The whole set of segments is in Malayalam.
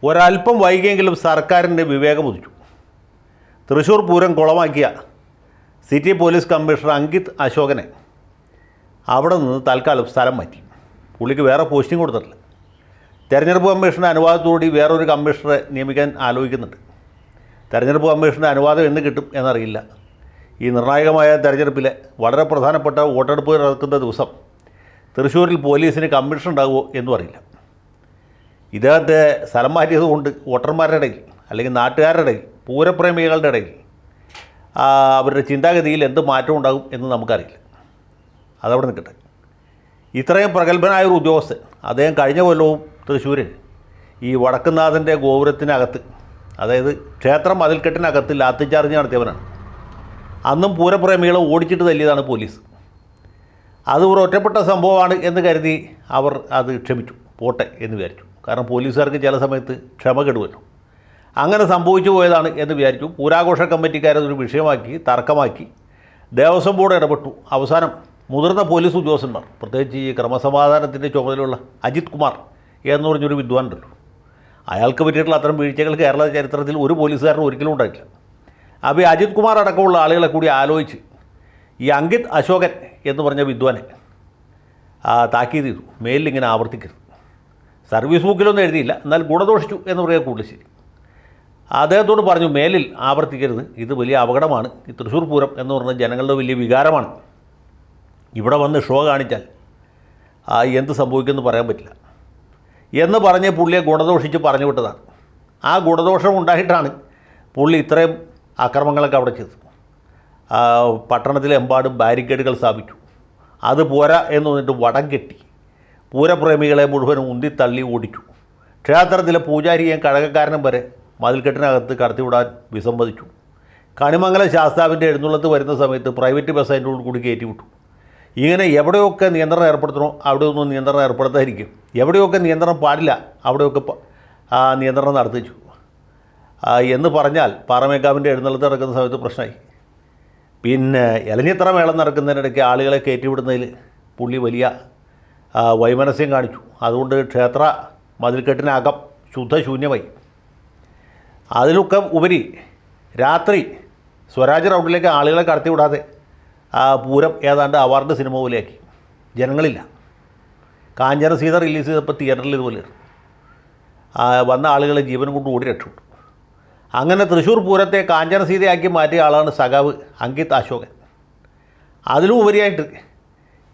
ഒരല്പം വൈകിയെങ്കിലും സർക്കാരിൻ്റെ വിവേകമുദിച്ചു. തൃശ്ശൂർ പൂരം കുളമാക്കിയ സിറ്റി പോലീസ് കമ്മീഷണർ അങ്കിത് അശോകനെ അവിടെ നിന്ന് തൽക്കാലം സ്ഥലം മാറ്റി. പുള്ളിക്ക് വേറെ പോസ്റ്റിംഗ് കൊടുത്തിട്ടില്ല. തെരഞ്ഞെടുപ്പ് കമ്മീഷൻ്റെ അനുവാദത്തോടുകൂടി വേറൊരു കമ്മീഷണറെ നിയമിക്കാൻ ആലോചിക്കുന്നുണ്ട്. തെരഞ്ഞെടുപ്പ് കമ്മീഷൻ്റെ അനുവാദം എന്ന് കിട്ടും എന്നറിയില്ല. ഈ നിർണായകമായ തെരഞ്ഞെടുപ്പിലെ വളരെ പ്രധാനപ്പെട്ട വോട്ടെടുപ്പ് നടക്കുന്ന ദിവസം തൃശ്ശൂരിൽ പോലീസിന് കമ്മീഷൻ ഉണ്ടാകുമോ എന്നും അറിയില്ല. ഇദ്ദേഹത്തെ സ്ഥലം മാറ്റിയതുകൊണ്ട് വോട്ടർമാരുടെ ഇടയിൽ അല്ലെങ്കിൽ നാട്ടുകാരുടെ ഇടയിൽ പൂരപ്രേമികളുടെ ഇടയിൽ അവരുടെ ചിന്താഗതിയിൽ എന്ത് മാറ്റം ഉണ്ടാകും എന്ന് നമുക്കറിയില്ല. അതവിടെ നിൽക്കട്ടെ. ഇത്രയും പ്രഗത്ഭനായ ഒരു ഉദ്യോഗസ്ഥൻ, അദ്ദേഹം കഴിഞ്ഞ കൊല്ലവും തൃശ്ശൂർ ഈ വടക്കുന്നാഥൻ്റെ ഗോപുരത്തിനകത്ത്, അതായത് ക്ഷേത്രം മതിൽക്കെട്ടിനകത്ത് ലാത്തിച്ചാർജ് നടത്തിയവനാണ്. അന്നും പൂരപ്രേമികളെ ഓടിച്ചിട്ട് തല്ലിയതാണ് പോലീസ്. അത് ഒരു ഒറ്റപ്പെട്ട സംഭവമാണ് എന്ന് കരുതി അവർ അത് ക്ഷമിച്ചു, പോട്ടെ എന്ന് വിചാരിച്ചു. കാരണം പോലീസുകാർക്ക് ചില സമയത്ത് ക്ഷമ കെടുവല്ലോ. അങ്ങനെ സംഭവിച്ചു പോയതാണ് എന്ന് വിചാരിച്ചു. പൂരാഘോഷ കമ്മിറ്റിക്കാരതൊരു വിഷയമാക്കി, തർക്കമാക്കി. ദേവസ്വം ബോർഡ് ഇടപെട്ടു. അവസാനം മുതിർന്ന പോലീസ് ഉദ്യോഗസ്ഥന്മാർ, പ്രത്യേകിച്ച് ഈ ക്രമസമാധാനത്തിൻ്റെ ചുമതലയുള്ള അജിത് കുമാർ എന്ന് പറഞ്ഞൊരു വിദ്വാനുണ്ടല്ലോ, അയാൾക്ക് പറ്റിയിട്ടുള്ള അത്തരം വീഴ്ചകൾ കേരള ചരിത്രത്തിൽ ഒരു പോലീസുകാരനും ഒരിക്കലും ഉണ്ടായിട്ടില്ല. അപ്പോൾ ഈ അജിത് കുമാർ അടക്കമുള്ള ആളുകളെ കൂടി ആലോചിച്ച് ഈ അങ്കിത് അശോകൻ എന്ന് പറഞ്ഞ വിദ്വാനെ താക്കീത് ചെയ്തു, മേലിലിങ്ങനെ ആവർത്തിക്കരുത്. സർവീസ് ബുക്കിലൊന്നും എഴുതിയില്ല, എന്നാൽ ഗുണദോഷിച്ചു എന്ന് പറയുക കൂടുതൽ ശരി. അദ്ദേഹത്തോട് പറഞ്ഞു, മേലിൽ ആവർത്തിക്കരുത്, ഇത് വലിയ അപകടമാണ്. ഈ തൃശ്ശൂർ പൂരം എന്ന് പറഞ്ഞാൽ ജനങ്ങളുടെ വലിയ വികാരമാണ്. ഇവിടെ വന്ന് ഷോ കാണിച്ചാൽ എന്ത് സംഭവിക്കുമെന്ന് പറയാൻ പറ്റില്ല എന്ന് പറഞ്ഞ് പുള്ളിയെ ഗുണദോഷിച്ച് പറഞ്ഞു വിട്ടതാണ്. ആ ഗുണദോഷം ഉണ്ടായിട്ടാണ് പുള്ളി ഇത്രയും അക്രമങ്ങളൊക്കെ അവിടെ ചെയ്തത്. പട്ടണത്തിലെമ്പാടും ബാരിക്കേഡുകൾ സ്ഥാപിച്ചു. അത് പോരാ എന്ന് പറഞ്ഞിട്ട് വടം കെട്ടി പൂരപ്രേമികളെ മുഴുവൻ ഉന്തിത്തള്ളി ഓടിച്ചു. ക്ഷേത്രത്തിലെ പൂജാരിയെയും കഴകക്കാരനും വരെ മതിൽക്കെട്ടിനകത്ത് കടത്തിവിടാൻ വിസമ്മതിച്ചു. കണിമംഗലം ശാസ്താവിൻ്റെ എഴുന്നള്ളത്ത് വരുന്ന സമയത്ത് പ്രൈവറ്റ് ബസ് അതിൻ്റെ ഉള്ളിൽ കൂടി കയറ്റി വിട്ടു. ഇങ്ങനെ എവിടെയൊക്കെ നിയന്ത്രണം ഏർപ്പെടുത്തണോ അവിടെയൊന്നും നിയന്ത്രണം ഏർപ്പെടുത്താതിരിക്കും, എവിടെയൊക്കെ നിയന്ത്രണം പാടില്ല അവിടെയൊക്കെ നിയന്ത്രണം നടത്തിച്ചു എന്ന് പറഞ്ഞാൽ പാറമേക്കാവിൻ്റെ എഴുന്നള്ളത്ത് നടക്കുന്ന സമയത്ത് പ്രശ്നമായി. പിന്നെ ഇലഞ്ഞിത്തറ മേളം നടക്കുന്നതിനിടയ്ക്ക് ആളുകളെ കയറ്റിവിടുന്നതിൽ പുള്ളി വലിയ വൈമനസ്യം കാണിച്ചു. അതുകൊണ്ട് ക്ഷേത്ര മതിൽക്കെട്ടിനകം ശുദ്ധശൂന്യമായി. അതിലൊക്കെ ഉപരി രാത്രി സ്വരാജ് റൗണ്ടിലേക്ക് ആളുകളെ കടത്തിവിടാതെ പൂരം ഏതാണ്ട് അവാർഡ് സിനിമ പോലെയാക്കി. ജനങ്ങളില്ല. കാഞ്ചന സീത റിലീസ് ചെയ്തപ്പോൾ തിയേറ്ററിൽ ഇതുപോലെ വന്ന ആളുകളെ ജീവൻ കൊണ്ട് ഓടി രക്ഷപ്പെട്ടു. അങ്ങനെ തൃശ്ശൂർ പൂരത്തെ കാഞ്ചന സീതയാക്കി മാറ്റിയ ആളാണ് സഖാവ് അങ്കിത് അശോകൻ. അതിലും ഉപരിയായിട്ട്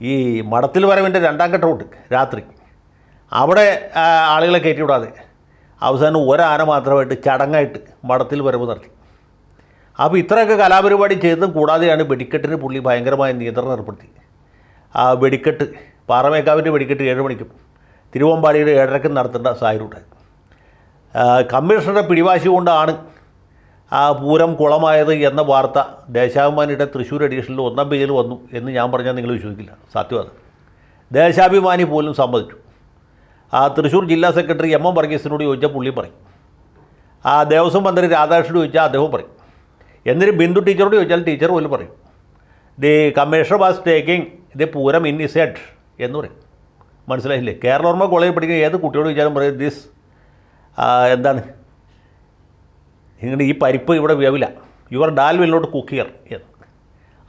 ഈ മടത്തിൽ വരവിൻ്റെ രണ്ടാം ഘട്ടമുണ്ട് രാത്രി, അവിടെ ആളുകളെ കയറ്റിവിടാതെ അവസാനം ഒരാന മാത്രമായിട്ട് ചടങ്ങായിട്ട് മടത്തിൽ വരവ് നടത്തി. അപ്പോൾ ഇത്രയൊക്കെ കലാപരിപാടി ചെയ്തതും കൂടാതെയാണ് വെടിക്കെട്ടിന് പുള്ളി ഭയങ്കരമായ നിയന്ത്രണം ഏർപ്പെടുത്തി. ആ വെടിക്കെട്ട് പാറമേക്കാവിൻ്റെ വെടിക്കെട്ട് 7 മണിക്കും തിരുവമ്പാടിയുടെ 7:30ക്കും നടത്തേണ്ട സാഹചര്യമുണ്ടായി. കമ്മീഷണറുടെ പിടിവാശി കൊണ്ടാണ് പൂരം കുളമായത് എന്ന വാർത്ത ദേശാഭിമാനിയുടെ തൃശ്ശൂർ എഡീഷനിൽ 1-ാം പേജിൽ വന്നു എന്ന് ഞാൻ പറഞ്ഞാൽ നിങ്ങൾ വിശ്വസിക്കില്ല. സത്യമാണ്. ദേശാഭിമാനി പോലും സമ്മതിച്ചു. തൃശ്ശൂർ ജില്ലാ സെക്രട്ടറി എം വർഗീസിനോട് ചോദിച്ചാൽ പുള്ളി പറയും. ദേവസ്വം മന്ത്രി രാധാകൃഷ്ണനോട് ചോദിച്ചാൽ അദ്ദേഹം പറയും. എന്നിട്ട് ബിന്ദു ടീച്ചറോട് ചോദിച്ചാൽ ടീച്ചർ പോലും പറയും. The commissioner was taking the Pooram in his head എന്ന് പറയും. മനസ്സിലായില്ലേ? കേരളോർമ്മ കോളേജിൽ പഠിക്കുന്ന ഏത് കുട്ടിയോട് ചോദിച്ചാലും പറയും ദിസ് എന്താണ് നിങ്ങളുടെ ഈ പരിപ്പ് ഇവിടെ വേവില്ല, your dal will not cook here എന്ന്.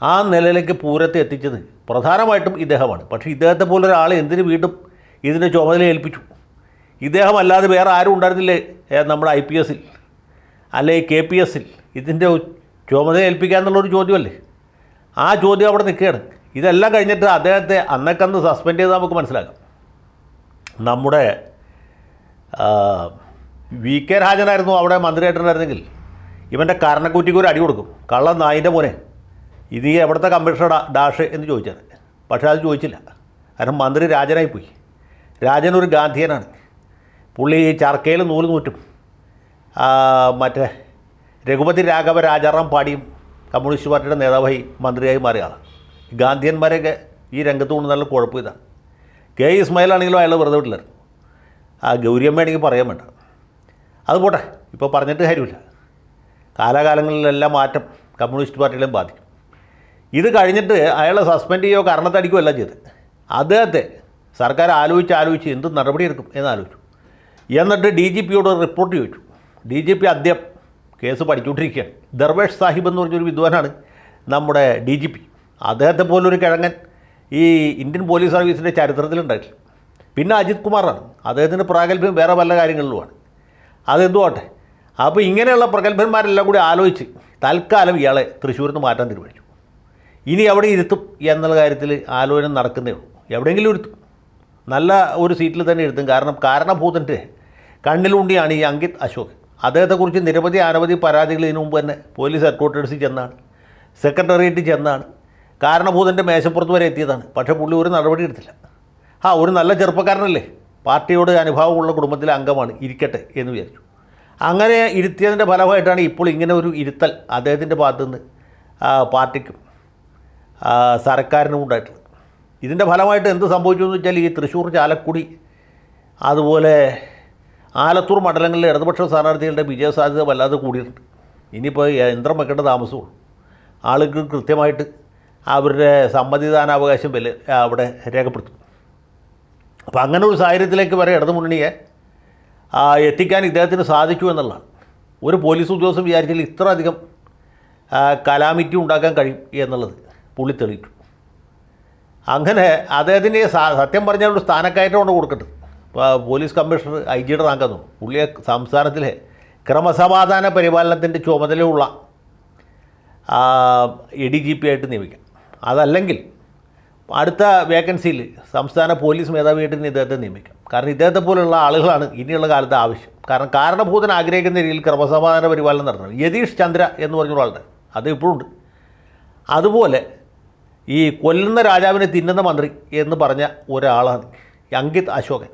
ആ നിലയിലേക്ക് പൂരത്തെ എത്തിച്ചത് പ്രധാനമായിട്ടും ഇദ്ദേഹമാണ്. പക്ഷേ ഇദ്ദേഹത്തെ പോലൊരാൾ എന്തിന് വീണ്ടും ഇതിൻ്റെ ചുമതല ഏൽപ്പിച്ചു? ഇദ്ദേഹം അല്ലാതെ വേറെ ആരും ഉണ്ടായിരുന്നില്ലേ നമ്മുടെ IPSൽ അല്ലെ KPSൽ ഇതിൻ്റെ ചുമതല ഏൽപ്പിക്കുക എന്നുള്ളൊരു ചോദ്യമല്ലേ? ആ ചോദ്യം അവിടെ നിൽക്കുകയാണ്. ഇതെല്ലാം കഴിഞ്ഞിട്ട് അദ്ദേഹത്തെ അന്നക്കന്ന് സസ്പെൻഡ് ചെയ്താൽ നമുക്ക് മനസ്സിലാക്കാം. നമ്മുടെ VK രാജനായിരുന്നു അവിടെ മന്ത്രിയായിട്ടുണ്ടായിരുന്നെങ്കിൽ ഇവൻ്റെ കരണക്കുറ്റിക്ക് ഒരു അടി കൊടുക്കും. കള്ളൻ നായിൻ്റെ മോനെ, ഇത് ഈ എവിടുത്തെ കമ്മീഷണർ ഡാഷ് എന്ന് ചോദിച്ചാൽ. പക്ഷേ അത് ചോദിച്ചില്ല. കാരണം മന്ത്രി രാജനായിപ്പോയി. രാജൻ ഒരു ഗാന്ധിയനാണ്. പുള്ളി ചർക്കയിൽ നൂല് നൂറ്റും. മറ്റേ രഘുപതി രാഘവ രാജാറാം പാടിയും കമ്മ്യൂണിസ്റ്റ് പാർട്ടിയുടെ നേതാവായി മന്ത്രിയായി മാറിയ ആളാണ്. ഗാന്ധിയന്മാരെയൊക്കെ ഈ രംഗത്ത് കൊണ്ട് നല്ല കുഴപ്പം ഇതാണ്. K. ഇസ്മായിലാണെങ്കിലും അയാൾ വെറുതെ വിട്ടില്ലായിരുന്നു. ഗൗരിയമ്മയാണെങ്കിൽ പറയാൻ വേണ്ട. അത് പോട്ടെ, ഇപ്പോൾ പറഞ്ഞിട്ട് കാര്യമില്ല. കാലാകാലങ്ങളിലെല്ലാം മാറ്റം കമ്മ്യൂണിസ്റ്റ് പാർട്ടികളെയും ബാധിക്കും. ഇത് കഴിഞ്ഞിട്ട് അയാളെ സസ്പെൻഡ് ചെയ്യുകയോ കരണത്തടിക്കുകയോ അല്ല ചെയ്തത്. അദ്ദേഹത്തെ സർക്കാർ ആലോചിച്ച് എന്ത് നടപടിയെടുക്കും എന്നാലോചിച്ചു. എന്നിട്ട് ഡി ജി പിയോട് റിപ്പോർട്ട് ചോദിച്ചു. ഡി ജി പി അദ്ദേഹം കേസ് പഠിച്ചുകൊണ്ടിരിക്കുകയാണ്. ദർവേഷ് സാഹിബ് എന്ന് പറഞ്ഞൊരു വിദ്വാനാണ് നമ്മുടെ ഡി ജി പി. അദ്ദേഹത്തെ പോലൊരു കിഴങ്ങൻ ഈ ഇന്ത്യൻ പോലീസ് സർവീസിൻ്റെ ചരിത്രത്തിലുണ്ടായിട്ടില്ല. പിന്നെ അജിത് കുമാറാണ്, അദ്ദേഹത്തിൻ്റെ പ്രാഗൽഭ്യം വേറെ പല കാര്യങ്ങളിലുമാണ്. അതെന്തുവാട്ടെ. അപ്പോൾ ഇങ്ങനെയുള്ള പ്രഗത്ഭന്മാരെല്ലാം കൂടി ആലോചിച്ച് തൽക്കാലം ഇയാളെ തൃശ്ശൂരിൽ നിന്ന് മാറ്റാൻ തീരുമാനിച്ചു. ഇനി എവിടെ ഇരുത്തും എന്നുള്ള കാര്യത്തിൽ ആലോചന നടക്കുന്നേ ഉള്ളൂ. എവിടെയെങ്കിലും ഇരുത്തും, നല്ല ഒരു സീറ്റിൽ തന്നെ ഇരുത്തും. കാരണം കാരണഭൂതൻ്റെ കണ്ണിലുണ്ടിയാണ് ഈ അങ്കിത് അശോക്. അദ്ദേഹത്തെക്കുറിച്ച് നിരവധി അനവധി പരാതികൾ ഇതിനു മുമ്പ് തന്നെ പോലീസ് ഹെഡ്ക്വാർട്ടേഴ്സിൽ ചെന്നാണ്, സെക്രട്ടേറിയറ്റിൽ ചെന്നാണ്, കാരണഭൂതൻ്റെ മേശപ്പുറത്ത് വരെ എത്തിയതാണ്. പക്ഷേ പുള്ളി ഒരു നടപടി എടുത്തില്ല. ഒരു നല്ല ചെറുപ്പക്കാരനല്ലേ, പാർട്ടിയോട് അനുഭാവമുള്ള കുടുംബത്തിലെ അംഗമാണ്, ഇരിക്കട്ടെ എന്ന് വിചാരിച്ചു. അങ്ങനെ ഇരുത്തിയതിൻ്റെ ഫലമായിട്ടാണ് ഇപ്പോൾ ഇങ്ങനെ ഒരു ഇരുത്തൽ അദ്ദേഹത്തിൻ്റെ ഭാഗത്തുനിന്ന് പാർട്ടിക്കും സർക്കാരിനും ഉണ്ടായിട്ടുള്ളത്. ഇതിൻ്റെ ഫലമായിട്ട് എന്ത് സംഭവിച്ചു എന്ന് വെച്ചാൽ ഈ തൃശ്ശൂർ, ചാലക്കുടി, അതുപോലെ ആലത്തൂർ മണ്ഡലങ്ങളിലെ ഇടതുപക്ഷ സ്ഥാനാർത്ഥികളുടെ വിജയസാധ്യത വല്ലാതെ കൂടിയിട്ടുണ്ട്. ഇനിയിപ്പോൾ യന്ത്രം വെക്കേണ്ട താമസമുള്ളൂ. ആളുകൾ കൃത്യമായിട്ട് അവരുടെ സമ്മതിദാനാവകാശം അവിടെ രേഖപ്പെടുത്തും. അപ്പോൾ അങ്ങനെ ഒരു സാഹചര്യത്തിലേക്ക് വരെ ഇടതുമുന്നണിയെ എത്തിക്കാൻ ഇദ്ദേഹത്തിന് സാധിച്ചു എന്നുള്ളതാണ്. ഒരു പോലീസ് ഉദ്യോഗസ്ഥൻ വിചാരിച്ചാൽ ഇത്ര അധികം കലാമിറ്റി ഉണ്ടാക്കാൻ കഴിയും എന്നുള്ളത് പുള്ളി തെളിയിച്ചു. അങ്ങനെ അദ്ദേഹത്തിന് സത്യം പറഞ്ഞാൽ ഒരു സ്ഥാനക്കയറ്റമാണ് കൊടുക്കേണ്ടത്. പോലീസ് കമ്മീഷണർ ഐ ജിയുടെ റാങ്കാന്ന് തോന്നുന്നു. പുള്ളിയെ സംസ്ഥാനത്തിലെ ക്രമസമാധാന പരിപാലനത്തിൻ്റെ ചുമതലയുള്ള എ ഡി ജി പി ആയിട്ട് നിയമിക്കാം. അതല്ലെങ്കിൽ അടുത്ത വേക്കൻസിയിൽ സംസ്ഥാന പോലീസ് മേധാവിയായിട്ട് ഇദ്ദേഹത്തെ നിയമിക്കാം. കാരണം ഇദ്ദേഹത്തെ പോലുള്ള ആളുകളാണ് ഇനിയുള്ള കാലത്ത് ആവശ്യം. കാരണം കാരണഭൂതൻ ആഗ്രഹിക്കുന്ന രീതിയിൽ ക്രമസമാധാന പരിപാലനം നടത്തണം. യതീഷ് ചന്ദ്ര എന്ന് പറഞ്ഞ ഒരാളുടെ, അത് ഇപ്പോഴുണ്ട്. അതുപോലെ ഈ കൊല്ലുന്ന രാജാവിനെ തിന്നുന്ന മന്ത്രി എന്ന് പറഞ്ഞ ഒരാളാണ് അങ്കിത് അശോകൻ.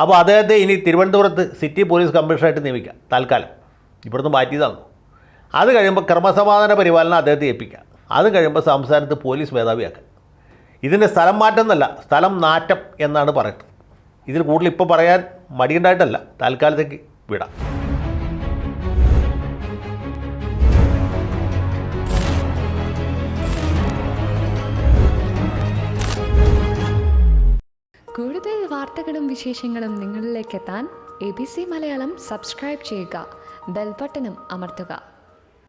അപ്പോൾ അദ്ദേഹത്തെ ഇനി തിരുവനന്തപുരത്ത് സിറ്റി പോലീസ് കമ്മീഷണറായിട്ട് നിയമിക്കാം തൽക്കാലം. ഇവിടുന്ന് മാറ്റിയതാണ്. അത് കഴിയുമ്പോൾ ക്രമസമാധാന പരിപാലനം അദ്ദേഹത്തെ ഏൽപ്പിക്കാം. അത് കഴിയുമ്പോൾ സംസ്ഥാനത്ത് പോലീസ് മേധാവിയാക്കാം. ഇതിൻ്റെ സ്ഥലം മാറ്റം എന്നല്ല, സ്ഥലം നാറ്റം എന്നാണ് പറയുന്നത്. ഇതിൽ കൂടുതൽ ഇപ്പോൾ പറയാൻ മടിയുണ്ടായിട്ടല്ല, തൽക്കാലത്തേക്ക് വിടാം. കൂടുതൽ വാർത്തകളും വിശേഷങ്ങളും നിങ്ങളിലേക്ക് എത്താൻ ABC മലയാളം സബ്സ്ക്രൈബ് ചെയ്യുക, ബെൽ ബട്ടണും അമർത്തുക.